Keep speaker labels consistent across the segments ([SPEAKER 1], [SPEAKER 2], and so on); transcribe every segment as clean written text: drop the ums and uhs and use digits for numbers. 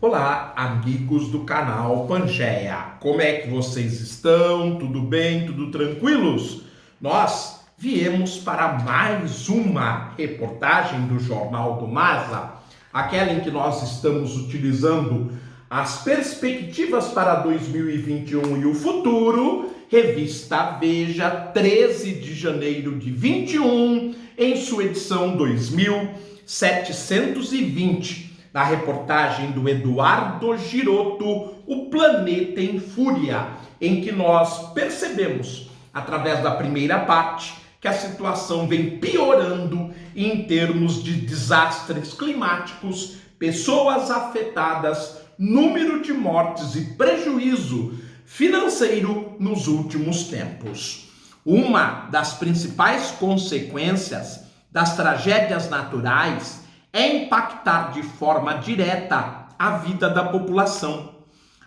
[SPEAKER 1] Olá, amigos do canal Pangeia. Como é que vocês estão? Tudo bem? Tudo tranquilos? Nós viemos para mais uma reportagem do Jornal do Masa, aquela em que nós estamos utilizando as perspectivas para 2021 e o futuro, revista Veja, 13 de janeiro de 21, em sua edição 2720. Na reportagem do Eduardo Girotto, O Planeta em Fúria, em que nós percebemos, através da primeira parte, que a situação vem piorando em termos de desastres climáticos, pessoas afetadas, número de mortes e prejuízo financeiro nos últimos tempos. Uma das principais consequências das tragédias naturais é impactar de forma direta a vida da população.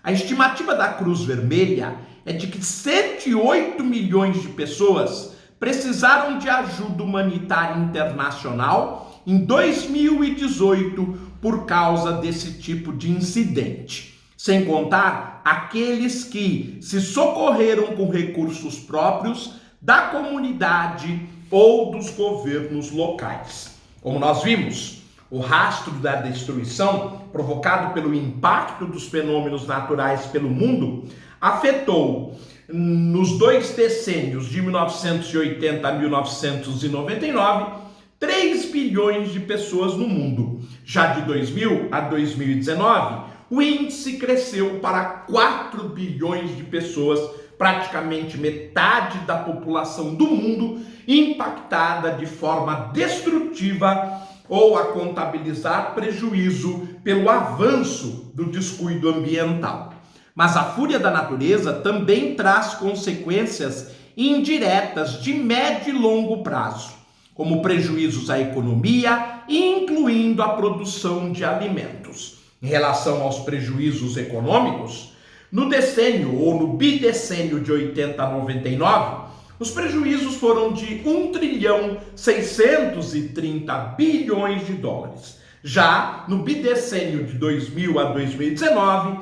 [SPEAKER 1] A estimativa da Cruz Vermelha é de que 108 milhões de pessoas precisaram de ajuda humanitária internacional em 2018 por causa desse tipo de incidente. Sem contar aqueles que se socorreram com recursos próprios da comunidade ou dos governos locais. Como nós vimos, o rastro da destruição provocado pelo impacto dos fenômenos naturais pelo mundo afetou nos dois decênios de 1980 a 1999 3 bilhões de pessoas no mundo. Já de 2000 a 2019, o índice cresceu para 4 bilhões de pessoas, praticamente metade da população do mundo impactada de forma destrutiva ou a contabilizar prejuízo pelo avanço do descuido ambiental. Mas a fúria da natureza também traz consequências indiretas de médio e longo prazo, como prejuízos à economia, incluindo a produção de alimentos. Em relação aos prejuízos econômicos, no decênio ou no bidecênio de 80 a 99, os prejuízos foram de 1,630 bilhões de dólares. Já no bidecênio de 2000 a 2019,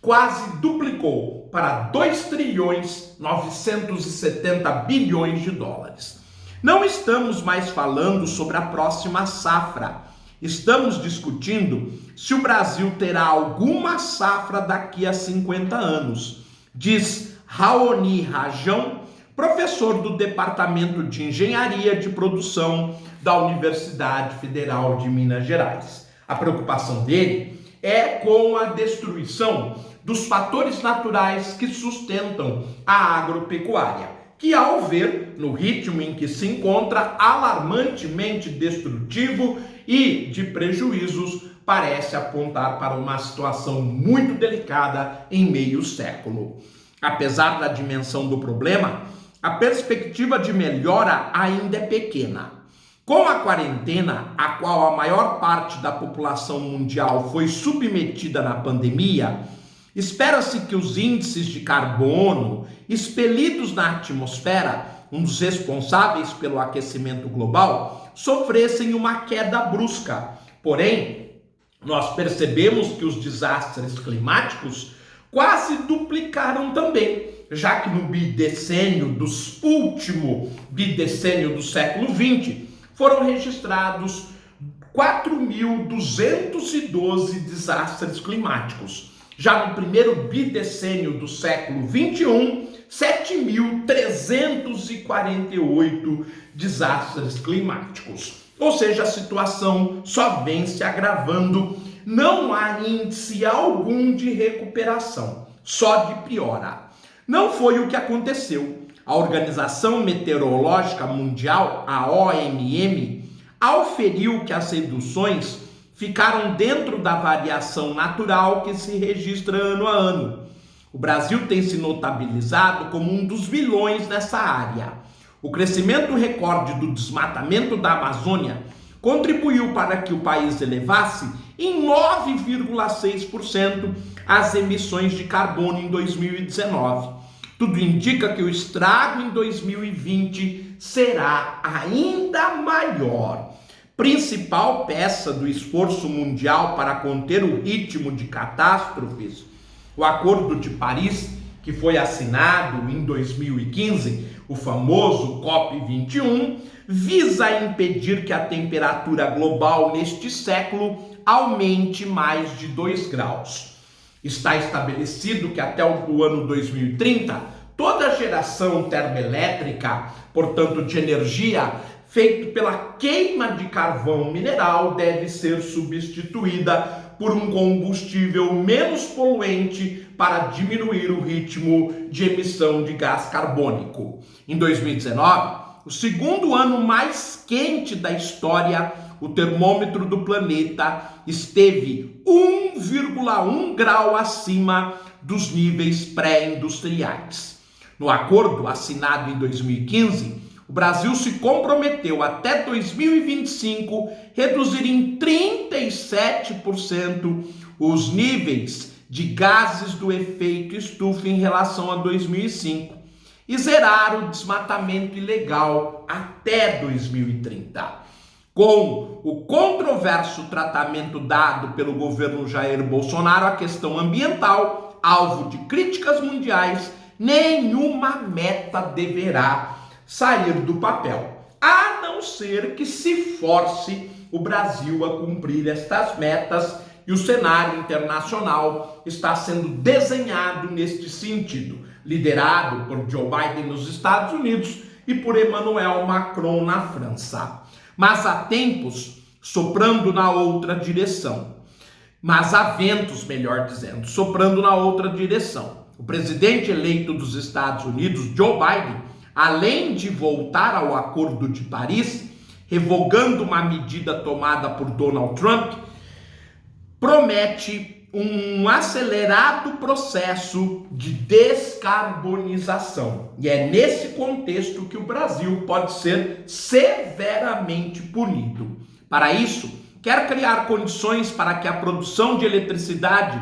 [SPEAKER 1] quase duplicou para 2,970 bilhões de dólares. Não estamos mais falando sobre a próxima safra. Estamos discutindo se o Brasil terá alguma safra daqui a 50 anos, diz Raoni Rajão, professor do Departamento de Engenharia de Produção da Universidade Federal de Minas Gerais. A preocupação dele é com a destruição dos fatores naturais que sustentam a agropecuária, que, ao ver no ritmo em que se encontra alarmantemente destrutivo e de prejuízos, parece apontar para uma situação muito delicada em meio século. Apesar da dimensão do problema, a perspectiva de melhora ainda é pequena. Com a quarentena, a qual a maior parte da população mundial foi submetida na pandemia, espera-se que os índices de carbono expelidos na atmosfera, um dos responsáveis pelo aquecimento global, sofressem uma queda brusca. Porém, nós percebemos que os desastres climáticos quase duplicaram também, já que no último bidecênio do século XX, foram registrados 4.212 desastres climáticos. Já no primeiro bidecênio do século XXI, 7.348 desastres climáticos. Ou seja, a situação só vem se agravando, não há índice algum de recuperação, só de piora. Não foi o que aconteceu. A Organização Meteorológica Mundial, a OMM, auferiu que as reduções ficaram dentro da variação natural que se registra ano a ano. O Brasil tem se notabilizado como um dos vilões nessa área. O crescimento recorde do desmatamento da Amazônia contribuiu para que o país elevasse em 9,6% as emissões de carbono em 2019. Tudo indica que o estrago em 2020 será ainda maior. principal peça do esforço mundial para conter o ritmo de catástrofes, o Acordo de Paris, que foi assinado em 2015, o famoso COP21, visa impedir que a temperatura global neste século aumente mais de 2 graus. Está estabelecido que até o ano 2030, toda a geração termoelétrica, portanto de energia, feita pela queima de carvão mineral, deve ser substituída por um combustível menos poluente para diminuir o ritmo de emissão de gás carbônico. Em 2019, o segundo ano mais quente da história, o termômetro do planeta esteve 1,1 grau acima dos níveis pré-industriais. No acordo assinado em 2015, o Brasil se comprometeu até 2025 reduzir em 37% os níveis de gases do efeito estufa em relação a 2005 e zerar o desmatamento ilegal até 2030. Com o controverso tratamento dado pelo governo Jair Bolsonaro à questão ambiental, alvo de críticas mundiais, nenhuma meta deverá sair do papel, a não ser que se force o Brasil a cumprir estas metas, e o cenário internacional está sendo desenhado neste sentido, liderado por Joe Biden nos Estados Unidos e por Emmanuel Macron na França. Mas há tempos soprando na outra direção. Mas há ventos, melhor dizendo, soprando na outra direção. O presidente eleito dos Estados Unidos, Joe Biden, além de voltar ao Acordo de Paris, revogando uma medida tomada por Donald Trump, promete um acelerado processo de descarbonização. E é nesse contexto que o Brasil pode ser severamente punido. Para isso, quer criar condições para que a produção de eletricidade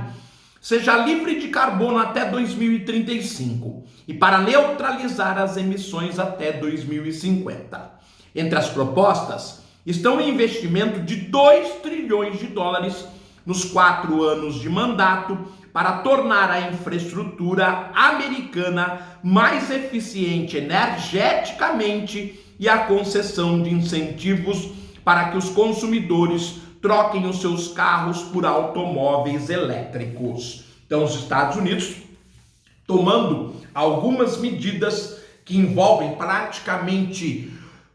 [SPEAKER 1] seja livre de carbono até 2035 e para neutralizar as emissões até 2050. Entre as propostas estão o investimento de 2 trilhões de dólares nos 4 anos de mandato para tornar a infraestrutura americana mais eficiente energeticamente e a concessão de incentivos para que os consumidores troquem os seus carros por automóveis elétricos. Então, os Estados Unidos tomando algumas medidas que envolvem praticamente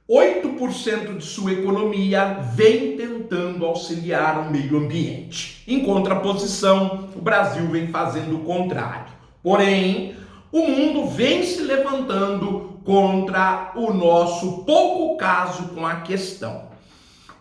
[SPEAKER 1] 8% de sua economia, vem tentando auxiliar o meio ambiente. Em contraposição, o Brasil vem fazendo o contrário. Porém, o mundo vem se levantando contra o nosso pouco caso com a questão.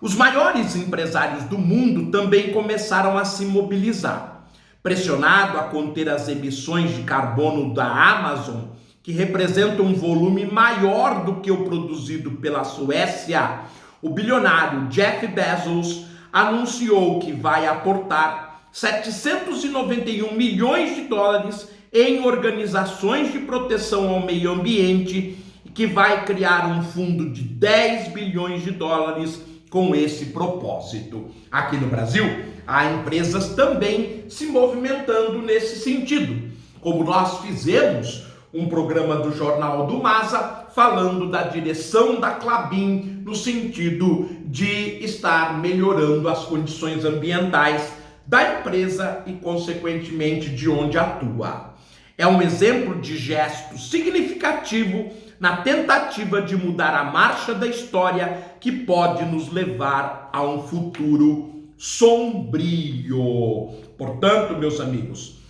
[SPEAKER 1] Os maiores empresários do mundo também começaram a se mobilizar, pressionado a conter as emissões de carbono da Amazon, que representa um volume maior do que o produzido pela Suécia. O bilionário Jeff Bezos anunciou que vai aportar 791 milhões de dólares em organizações de proteção ao meio ambiente e que vai criar um fundo de 10 bilhões de dólares com esse propósito. Aqui no Brasil, há empresas também se movimentando nesse sentido, como nós fizemos um programa do Jornal do Masa falando da direção da Klabin no sentido de estar melhorando as condições ambientais da empresa e, consequentemente, de onde atua. É um exemplo de gesto significativo na tentativa de mudar a marcha da história que pode nos levar a um futuro sombrio. Portanto, meus amigos,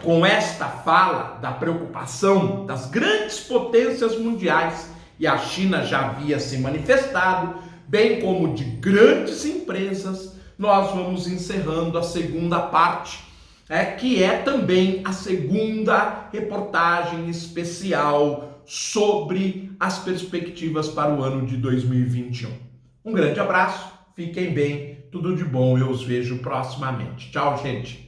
[SPEAKER 1] com esta fala da preocupação das grandes potências mundiais, e a China já havia se manifestado, bem como de grandes empresas, nós vamos encerrando a segunda parte, que é também a segunda reportagem especial sobre as perspectivas para o ano de 2021. Um grande abraço, fiquem bem, tudo de bom, eu os vejo proximamente. Tchau, gente!